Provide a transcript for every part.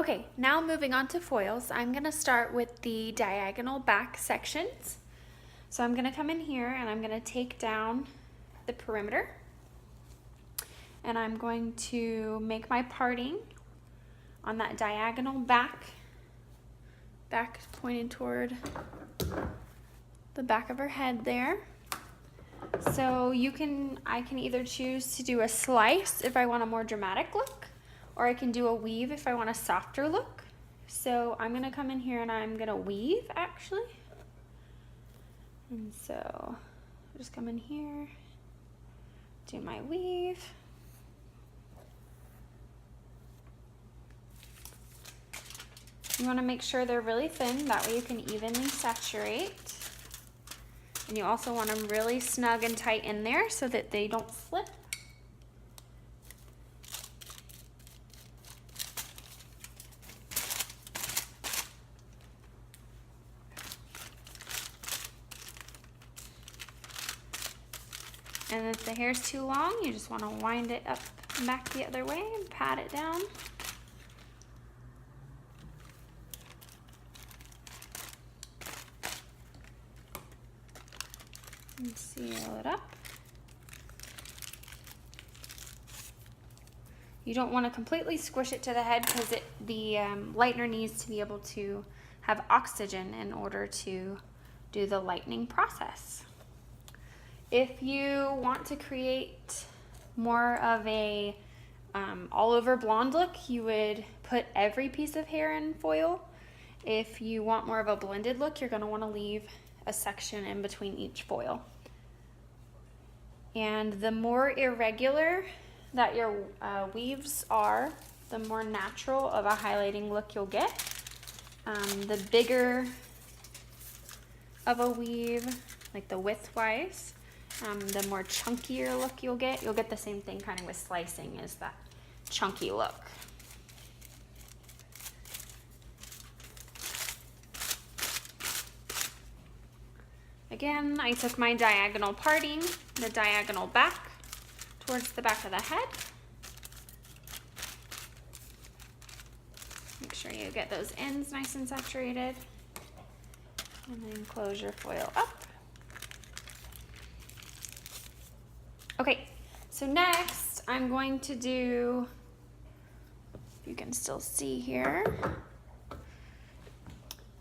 Okay, now moving on to foils, I'm going to start with the diagonal back sections. So I'm going to come in here and I'm going to take down the perimeter. And I'm going to make my parting on that diagonal back pointing toward the back of her head there. So I can either choose to do a slice if I want a more dramatic look, or I can do a weave if I want a softer look. So I'm gonna come in here and I'm gonna weave actually. And so I'll just come in here, do my weave. You wanna make sure they're really thin, that way you can evenly saturate. And you also want them really snug and tight in there so that they don't slip. And if the hair's too long, you just want to wind it up and back the other way and pat it down. And seal it up. You don't want to completely squish it to the head because the lightener needs to be able to have oxygen in order to do the lightening process. If you want to create more of a all over blonde look, you would put every piece of hair in foil. If you want more of a blended look, you're going to want to leave a section in between each foil. And the more irregular that your weaves are, the more natural of a highlighting look you'll get. The bigger of a weave, like the width-wise, the more chunkier look you'll get. You'll get the same thing kind of with slicing, is that chunky look. Again, I took my diagonal parting, the diagonal back, towards the back of the head. Make sure you get those ends nice and saturated. And then close your foil up. Okay, so next I'm going to do, you can still see here,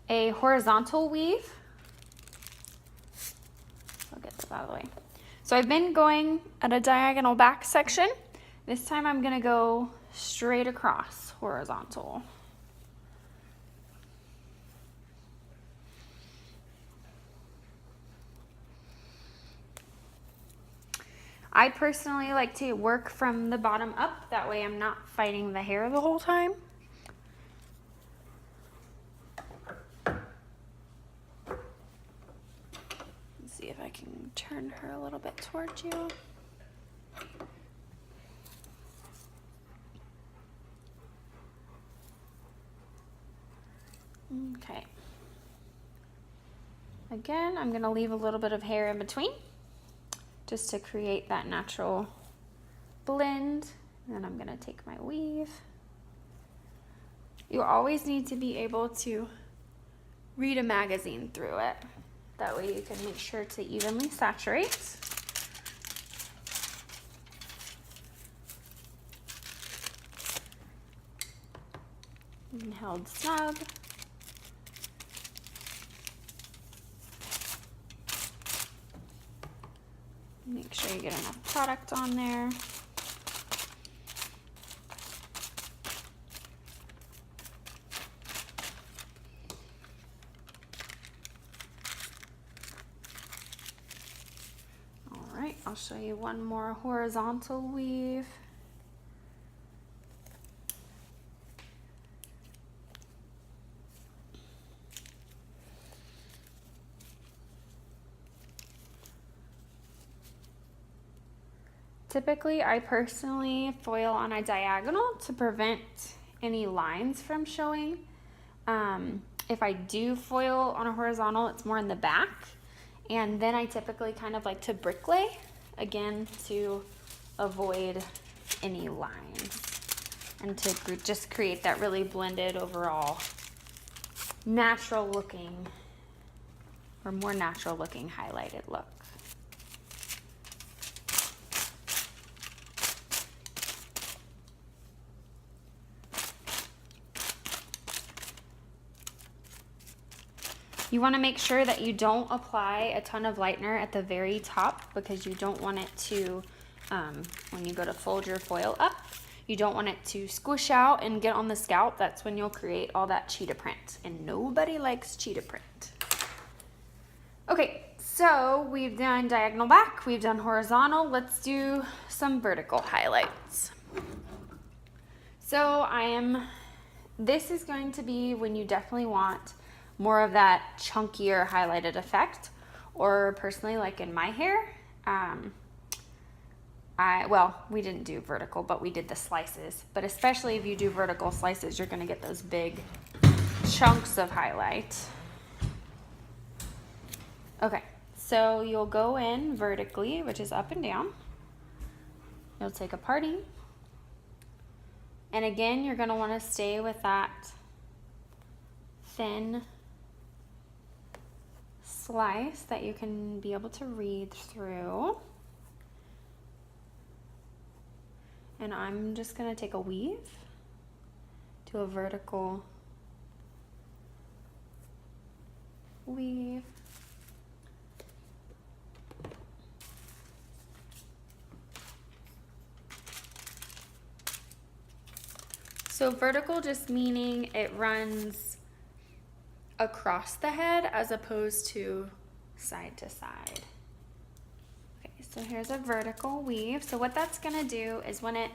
a horizontal weave. I'll get this out of the way. So I've been going at a diagonal back section. This time I'm gonna go straight across horizontal. I personally like to work from the bottom up, that way I'm not fighting the hair the whole time. Let's see if I can turn her a little bit towards you. Okay. Again, I'm gonna leave a little bit of hair in between, just to create that natural blend. And then I'm gonna take my weave. You always need to be able to read a magazine through it. That way you can make sure to evenly saturate. And held snug. Make sure you get enough product on there. All right, I'll show you one more horizontal weave. Typically, I personally foil on a diagonal to prevent any lines from showing. If I do foil on a horizontal, it's more in the back. And then I typically kind of like to bricklay, again, to avoid any lines. and to just create that really blended overall natural looking, or more natural looking highlighted look. You want to make sure that you don't apply a ton of lightener at the very top, because you don't want it to, when you go to fold your foil up, you don't want it to squish out and get on the scalp. That's when you'll create all that cheetah print, and nobody likes cheetah print. Okay, so we've done diagonal back, we've done horizontal. Let's do some vertical highlights. So this is going to be when you definitely want more of that chunkier highlighted effect, or personally, like in my hair, well, we didn't do vertical, but we did the slices. But especially if you do vertical slices, you're gonna get those big chunks of highlight. Okay, so you'll go in vertically, which is up and down. You'll take a parting. And again, you're gonna wanna stay with that thin slice that you can be able to read through. And I'm just gonna take a weave, do a vertical weave. So vertical just meaning it runs across the head as opposed to side to side. Okay, so here's a vertical weave. So what that's gonna do is when it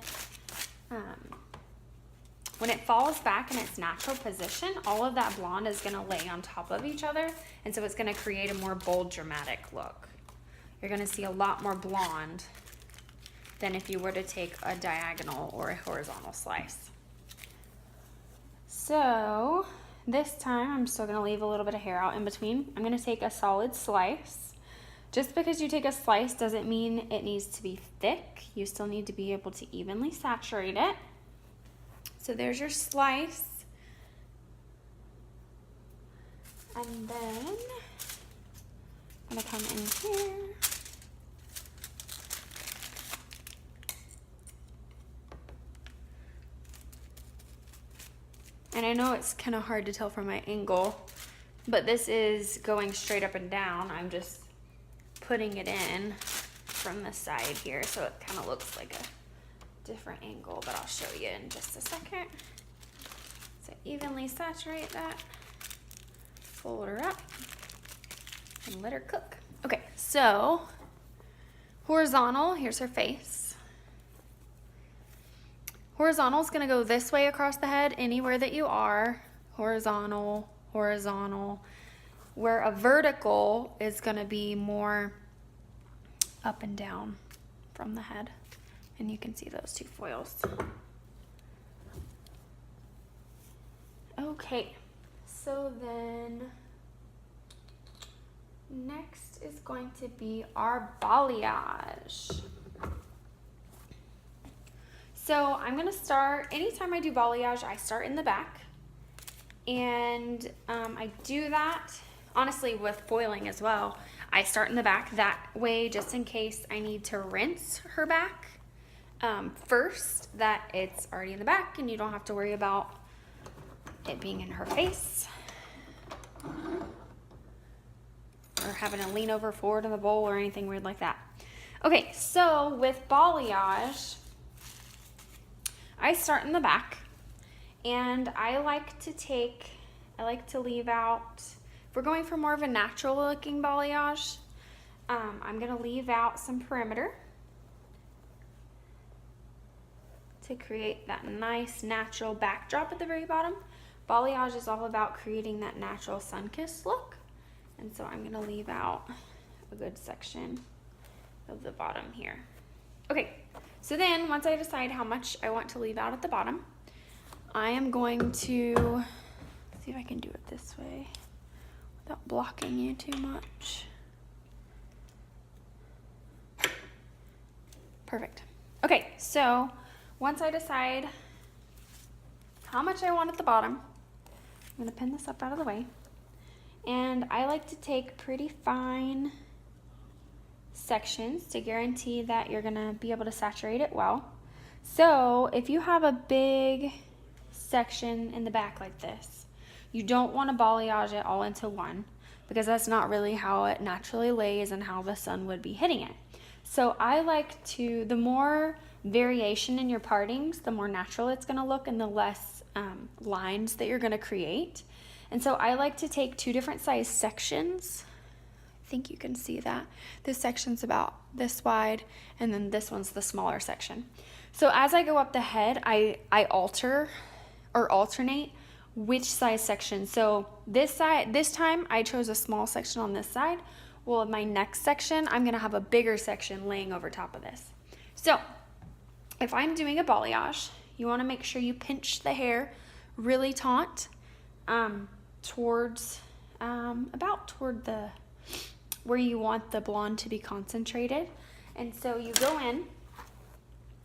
falls back in its natural position, all of that blonde is gonna lay on top of each other, and so it's gonna create a more bold, dramatic look. You're gonna see a lot more blonde than if you were to take a diagonal or a horizontal slice. So this time I'm still gonna leave a little bit of hair out in between. I'm gonna take a solid slice. Just because you take a slice doesn't mean it needs to be thick. You still need to be able to evenly saturate it. So there's your slice. And then I'm gonna come in here. And I know it's kind of hard to tell from my angle, but this is going straight up and down. I'm just putting it in from the side here, so it kind of looks like a different angle, but I'll show you in just a second. So evenly saturate that, fold her up, and let her cook. Okay, so horizontal, here's her face. Horizontal is going to go this way across the head, anywhere that you are. Horizontal, horizontal. Where a vertical is going to be more up and down from the head. And you can see those two foils. Okay, so then next is going to be our balayage. So I'm gonna start, anytime I do balayage, I start in the back. And I do that, honestly, with foiling as well. I start in the back that way just in case I need to rinse her back first, that it's already in the back and you don't have to worry about it being in her face. Or having to lean over forward in the bowl or anything weird like that. Okay, so with balayage, I start in the back, and I like to leave out, if we're going for more of a natural looking balayage, I'm gonna leave out some perimeter to create that nice natural backdrop at the very bottom. Balayage is all about creating that natural sun-kissed look, and so I'm gonna leave out a good section of the bottom here. Okay. So then, once I decide how much I want to leave out at the bottom, I am going to see if I can do it this way without blocking you too much. Perfect. Okay, so once I decide how much I want at the bottom. I'm gonna pin this up out of the way. And I like to take pretty fine sections to guarantee that you're gonna be able to saturate it well. So if you have a big section in the back like this, you don't want to balayage it all into one, because that's not really how it naturally lays and how the sun would be hitting it. So I like to, the more variation in your partings, the more natural it's going to look and the less lines that you're going to create. And so I like to take 2 different size sections. I think you can see that. This section's about this wide, and then this one's the smaller section. So as I go up the head, I alter or alternate which size section. So this time I chose a small section on this side. Well, in my next section, I'm gonna have a bigger section laying over top of this. So if I'm doing a balayage, you wanna make sure you pinch the hair really taut towards, about toward the, where you want the blonde to be concentrated. And so you go in,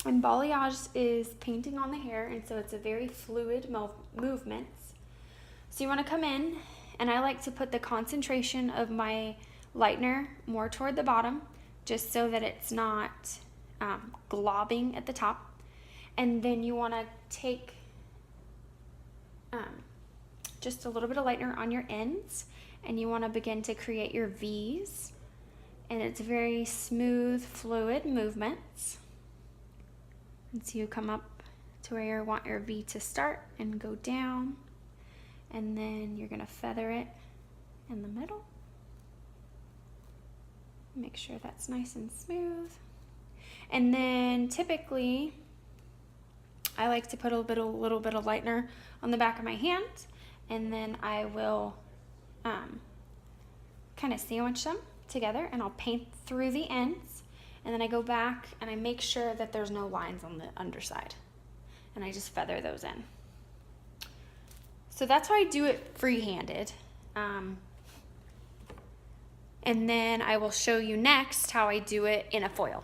and balayage is painting on the hair, and so it's a very fluid movements. So you want to come in, and I like to put the concentration of my lightener more toward the bottom, just so that it's not globbing at the top. And then you want to take just a little bit of lightener on your ends, and you want to begin to create your V's. And it's very smooth, fluid movements. And so you come up to where you want your V to start and go down, and then you're gonna feather it in the middle. Make sure that's nice and smooth. And then typically, I like to put a little bit of lightener on the back of my hand, and then I will kind of sandwich them together, and I'll paint through the ends. And then I go back and I make sure that there's no lines on the underside. And I just feather those in. So that's how I do it free-handed. And then I will show you next how I do it in a foil.